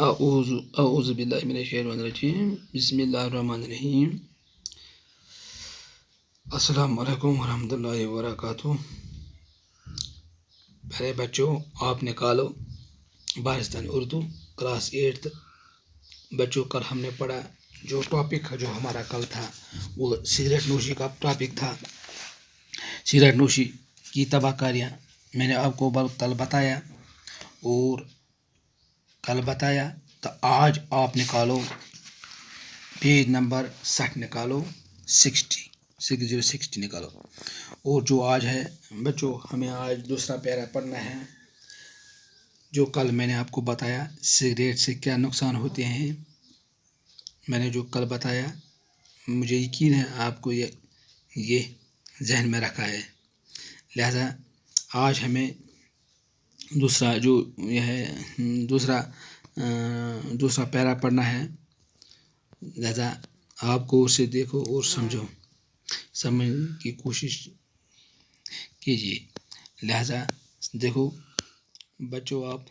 अऊज़ु बिल्लाहि मिनश शैतानिर रजीम बिस्मिल्लाहिर रहमानिर रहीम अस्सलाम वालेकुम वरहमतुल्लाहि वबरकातुहू। प्यारे बच्चों, आप निकालो बारिस्तान उर्दू क्लास 8। बच्चों, कल हमने पढ़ा जो टॉपिक जो हमारा कल था वो सिगरेट नोशी का टॉपिक था। सिगरेट नोशी की तबाहकारियाँ मैंने आपको कल बताया। तो आज आप निकालो पेज नंबर 60 निकालो 60 निकालो। और जो आज है बच्चों, हमें आज दूसरा पैरा पढ़ना है। जो कल मैंने आपको बताया सिगरेट से क्या नुकसान होते हैं, मैंने जो कल बताया मुझे यकीन है आपको ये जहन में रखा है। लिहाजा आज हमें दूसरा जो यह है दूसरा पैरा पढ़ना है। लिहाजा आपको उसे देखो और समझने की कोशिश कीजिए। लिहाजा देखो बच्चों, आप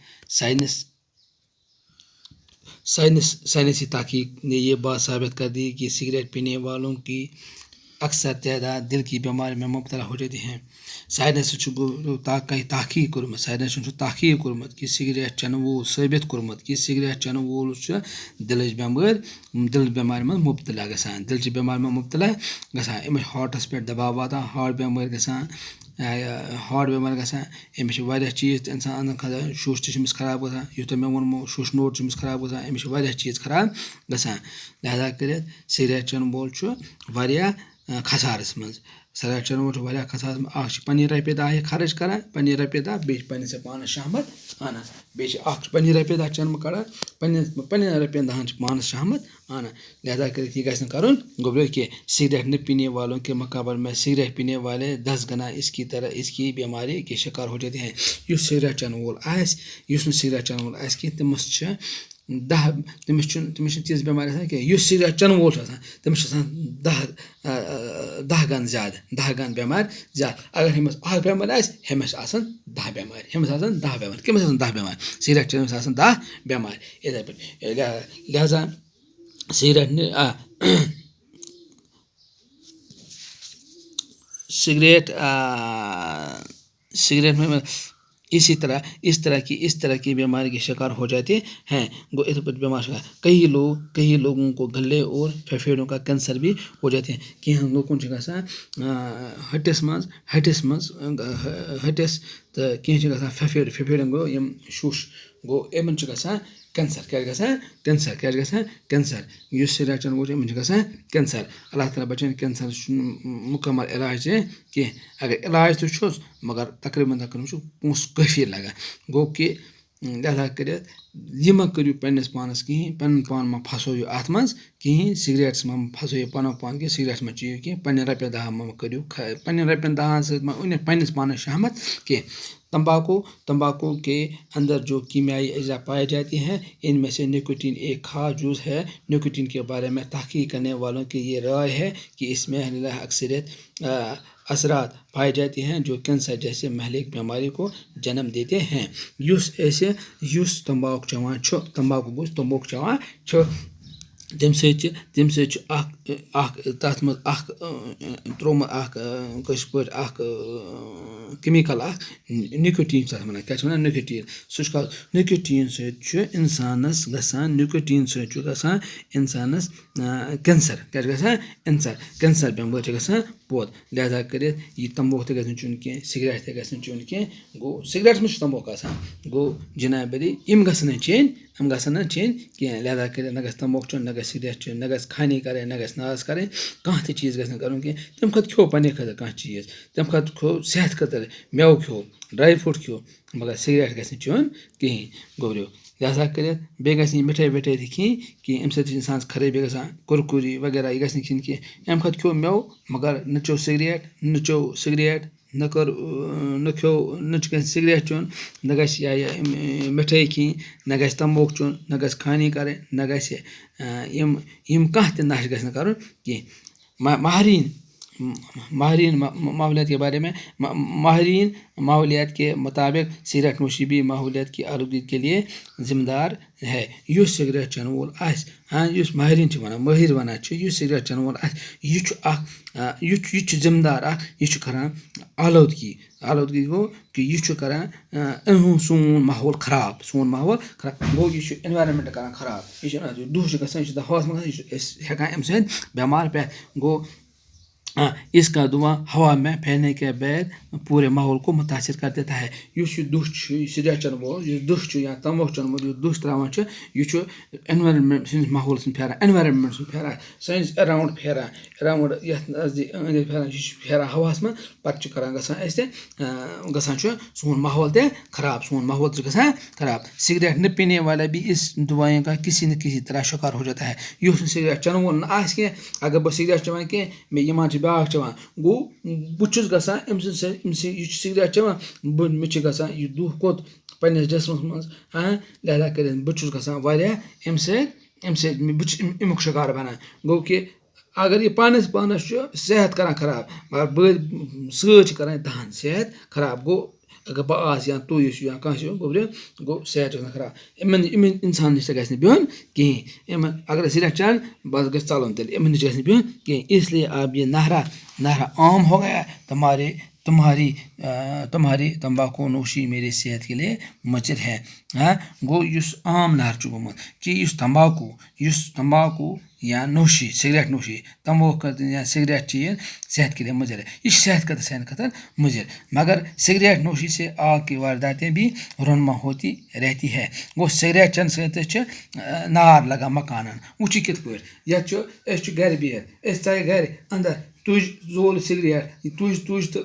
साइंसी तहकीक ने ये बात साबित कर दी कि सिगरेट पीने वालों की अक्सर तादाद दिल की बीमारी में मुब्तला हो जाती हैं। साइंस तहकीक कोर्मत कि सिगरेट चन वोल साबित कोर्मत कि सिगरेट चन वोल दिल बेमारी में मुब्तला गसान, दिल बेमारी में मुब्तला गसान। अमिस हार्टस पे दबाव वातान, हार्ट बेमारी गसान, अमिस वारिया चीज़ इंसान अंदर खा शुश तमिस खराब गसान। यूत मे वोनमो शुश नोट तमिस खराब गसान, अमिस वारिया चीज़ खराब गसान। लिहाजा कर सिगरेट चन वोल वारिया खसारस मज। सिगरेट चन वोल वारिया खसारस में पन्नी रपे दह खर्च करान, पन्नी रपे दह बे पन्निस पानस शहमत आना, बे पन्नी रपे दह चन कड़ान, पन्ने रपे दहन पानस शहमत आना। लिहाजा कर यह गि करुन गोबरो कि सिगरेट न पीने वालों के मुकाबले में सिगरेट पीने वाले 10 गुना इसकी बीमारी के शिकार हो जाते हैं। युस सिगरेट चन वोल युस सिगरेट चन वोल कि तमिस तीस बेमारी कि सिगरेट चन वोल तमिस 10 गन ज्यादा, 10 गन बेमार ज्यादा। अगर हमिस 8 बेमार हमिस 10 बेमार, कमिस 10 बेमार, सिगरेट चनस 10 बेमार। इधर पे लिहाजा सिगरेट में इस तरह की बीमारी के शिकार हो जाते हैं। बीमार कई लोगों को गले और फेफड़ों का कैंसर भी हो जाते हैं। कि हम लोगों को हटिस तो कहीं फेफड़न गो शुश गो इन कैंसर कैंसर युस सिगरेट चन वोल कैंसर। अल्लाह ताला बचन कैंसर मुकम्मल इलाज कह। अगर इलाज तो मगर तकरीबन पोस काफी लगा गो कि लिहाजा कर यह मा करू पन्निस पानस कहीं, पन पान मा फसो अत मज कहीं, सिगरेट्स मा फसो पन पान कहीं, सिगरेट्स मा चीज कहीं, पन्ने रपे दह मा करू, पन्ने रपे दह सन्न पन्निस पानस शहमत कह। तंबाकू के अंदर जो कीमियाई अज्जा पाए जाते हैं इनमें से निकोटीन एक खास जूस है। निकोटीन के बारे में तहकीक करने वालों की ये राय है कि इसमें अक्सरियत असरात पाए जाते हैं जो कैंसर जैसे महलिक बीमारी को जन्म देते हैं। युस तंबाकू चवान तम तथ मज त्रोम केमिकल निकोटीन क्या निकोटीन निकोटीन इंसानस गसान, निकोटीन इंसानस कैंसर कैंसर बेमारी गसान पोद। लिहाजा कर यह तंबाकू तो गि चुन कह, सिगरेट तो गि चुन कह। गो सिगरेट में तंबाकू गो जनाबरी यम गसन चेन कह। लिहाजा कर न गि तंबाकू चुन, न गि सिगरेट चुन, न गि खानी करें, न गि नाज करें, कह चीज़ गि करुन कह। तम खो पे खतर कह चीज़, तम खो सेहत खतर मेव खो, ड्राई फ्रूट खो, मगर सिगरेट गि चुन कहें गोबरो। लिहाजा कर बे गि मिठाई विठाई खी कि अम इंसान खराबी गसान, कुरकुरी वगैरह यह गि खिन कह। अम खो मेव मगर न चो सिगरेट न खो सिगरेट चुन, न गि मिठाई खी, न गि तंबाकू चुन, न गि खानी करें, न गि यम कह नश गि करुन कह। माहरीन माहौलियात के बारे में माहरीन माहौलियात के मुताबिक सिगरेट नोशी भी माहौलियात की आलूगी के लिए जिम्मेदार है। युस सिगरेट चन वोल आस युस माहरीन वनान माहिर वनान युस सिगरेट चन वोल आस यह जिम्मेदार यह करान आलूदगी गो कि यह करान सोन माहौल खराब गो यह एनवायरमेंट करान खराब यह दुह गसान हवास मज हेकान अम सद बेमार पे गो इसका धुआं हवा में फैलने के बाद पूरे माहौल को मुतासर कर देता है। युस दुह सिगरेट चन वोल दुह या तंबाकू चन वोल दुह त्रावान यह एनवायरमेंट माहौल फेरान एनवायरमेंट फेरान सैनिस अराउंड फेरान ये अंदर फेरान फेरान हवास में पे गसान सोन माहौल ते खराब सोन माहौल गसान खराब। सिगरेट न पीने वाला भी इस धुआं का किसी न किसी तरह शिकार हो जाता है। युस सिगरेट चन वोल अगर बह सिगरेट चवान कह मे ईमान ब्याक चवान गो बहुत गसान अम सिगरेट चवान मे गसान यह दुह कोत पन्नस जिस्मस मज लिहाजा कर बहुत गसान वारिया अम अमुक शिकार बनान गो कि अगर यह पानस सेहत करान खराब मगर सत करान दहन सेहत खराब गो अगर बह आस या तुस या कह गोब्र गो सेहत खराब इन इंसान नश गि बिहन कहें अगर सिगरेट चैन बस गि चलन तेल इन नश गि बिहन कहें। इसलिए अब ये नारा आम हो गया तुम्हारी तंबाकू नोशी मेरी सेहत के लिए मुज़िर है। गो युस आम नार गुमुत कि तंबाकू या नोशी सिगरेट नोशी तंबाकू या सिगरेट चीज सेहत के लिए मुज़िर है। यह सेहत का सहन खतर मुज़िर मगर सिगरेट नोशी से आग की वारदातें भी रोनमा होती रहती है। गो सिगरेट चन से नार लगा मकान वुची कित पे ये गर बिहत चाहे घर अंदर तुज जोल सिगरेट तुज तो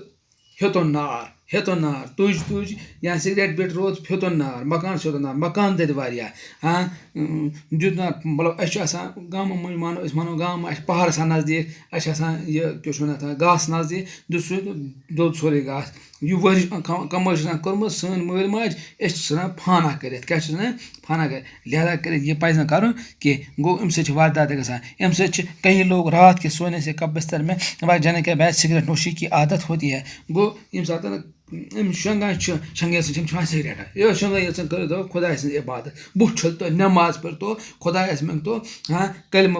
हेतुन नार तुज या सिगरेट बिट रोज हेतुन नार मकान हेतुन नार मकान दद वारिया दुत नार मतलब गाम मानो गाम पहाड़ नज़दीक यह घास नज़दीक दुद सोरे घास यह वह कमाई कर्म सन मल माज फाना कर क्या फाना कर लिहाजा कर यह पज न कर गो अम वारदात गसान अम कई लोग रात के सोने से कब बिस्तर में जाने के बाद सिगरेट नोशी की आदत होती है। गो इन सात शंगान शंगे सिगरेट ये शंगा कर दो खुदा सज इबादत बुत छल तो नमाज पढ़ तो खुदा मंग तो कलम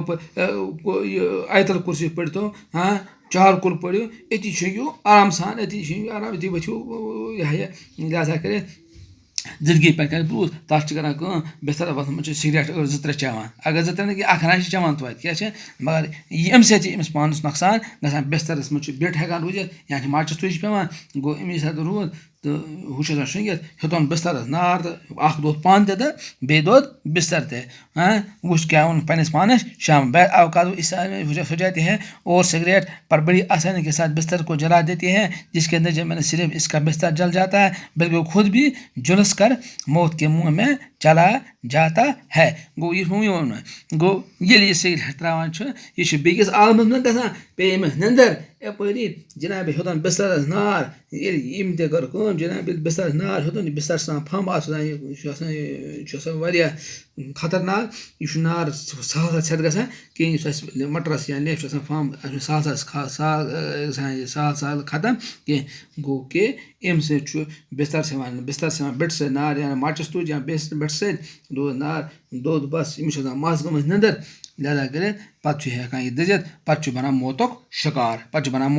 आयतल कुर्सी पढ़ तो चार कुल पढ़ो ये आराम सान ये आराम ये वो यह लिहाजा कर जिंदगी पे कर ब्रूज तथ कर बिस्तर वथन मज सिगरेट जो त्रे चवान अगर जो त्रे अखना चवान तो क्या मगर अमि अमिस पानस नुकसान गसान बिस्तरस मज बिट हेकान रूजित या माचस तुज पेवान गो अमि साथ रूद तो हूँ शंगित हेतुन बिस्तरस नार तो दोद पान तो बे दोद बिस्तर ते वो क्या उन पन्नस पानस शाम बैद अवकाश इस हो जाती है और सिगरेट पर बड़ी आसानी के साथ बिस्तर को जला देती है जिसके अंदर जब मैंने सिर्फ इसका बिस्तर जल जाता है बल्कि वो खुद भी झुलस कर मौत के मुंह में चला जाता है। गो यह गो ये सिगरेट त्रावान यह बेकिस आलमस में गसान पे अमिस नंदर यपरी जनाब हेतुन बिस्तरस नार यम ते कर जनाब बिस्तरस नार हेतुन बिस्तर फम वारिया खतरनाक यह नार सहल छत गसान कहीं मटरस या लेफ फम सहल खत्म कह गो कि अम बिस्तर से बिट से नार या माचस तुज या बिट से दोद नार दोद बस अमिस मस गमस नंदर लिहाजा कर पे हेकान यह दजित पे बनान मौतुक शिकार पे बनान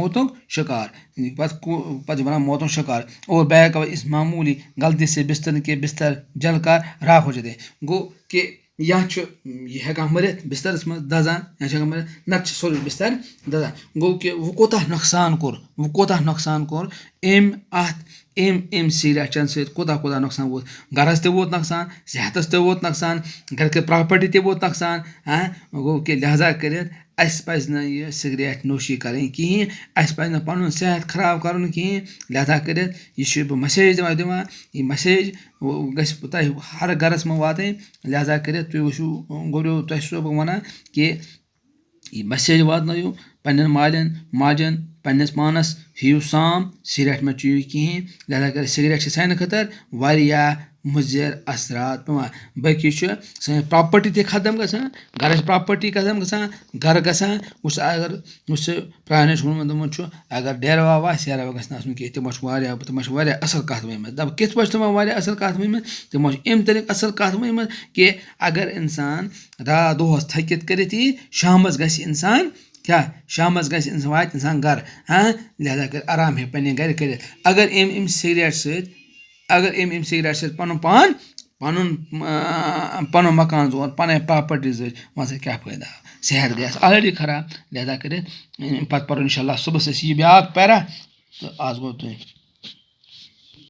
मौतुक शिकार और बैक इस मामूली गलती से बिस्तर जल कर राख हो जाते गो कि या यह हेकान मरित बिस्तरस मज दजान या हेकान मरित नत सोर बिस्तर दजान गो कि वो कोताह नुकसान कोर एम सिगरेट चन सत कोताह नुकसान वोत गरस ते वोत नुकसान सेहतस ते वोत नुकसान घर के प्रॉपर्टी ते वोत नुकसान गो कि लिहाजा कर पज न यह सिगरेट नोशी करें कहें पज न पन सेहत खराब कर कहें लिहाजा कर यह मैसेज दिवान यह मैसेज गि हर गरस में वात लिहाजा कर तुम वो गोब्रो तुम बह वन कि यह मैसेज वात پنٛنٮ۪ن مالٮ۪ن ماجٮ۪ن پنٛنِس پانَس ہیٚیِو سام سِگریٹ مہ چیٚیِو کِہیٖنۍ لہذا کر سِگریٹ چھِ سانہِ خٲطرٕ واریاہ مُضِر اثرات پٮ۪وان باقٕے چھُ سٲنۍ پراپرٹی تہِ ختم گژھان گرٕچ پراپرٹی ختم گژھان گرٕ گژھان وٕچھ اگر یُس سُہ پرٛانیو چھُ ووٚنمُت دوٚپمُت چھُ اگر ڈیرٕ وَوہ سیرٕ گژھِ نہٕ آسُن کینٛہہ تِمو چھُ واریاہ اَصٕل کَتھ ؤنمٕژ دَپ کِتھ پٲٹھۍ چھِ تِمو واریاہ اَصٕل کَتھ ؤنمٕژ تِمو چھِ اَمہِ طریٖقہٕ اَصٕل کَتھ ؤنمٕژ کہِ اگر اِنسان راتھ دۄہَس تھٔکِتھ کٔرِتھ یی شامَس گژھِ اِنسان کیٛاہ شامَس گژھِ اِنسان واتہِ اِنسان گرٕ لہذا کٔرِتھ آرام ہیٚکہِ پنٛنہِ گرِ کٔرِتھ اگر أمۍ سِگریٹ سۭتۍ پَنُن پان پَنُن مکان زون پَنٕنۍ پراپرٹی زٔج مان ژٕ کیٛاہ فٲیدٕ آو صحت گٔے اَسہِ آلریڈی خراب لہذا کٔرِتھ پَتہٕ پَرو اِنشاء اللہ صُبحس أسۍ یہِ بیٛاکھ پیرا تہٕ آز گوٚو تُہۍ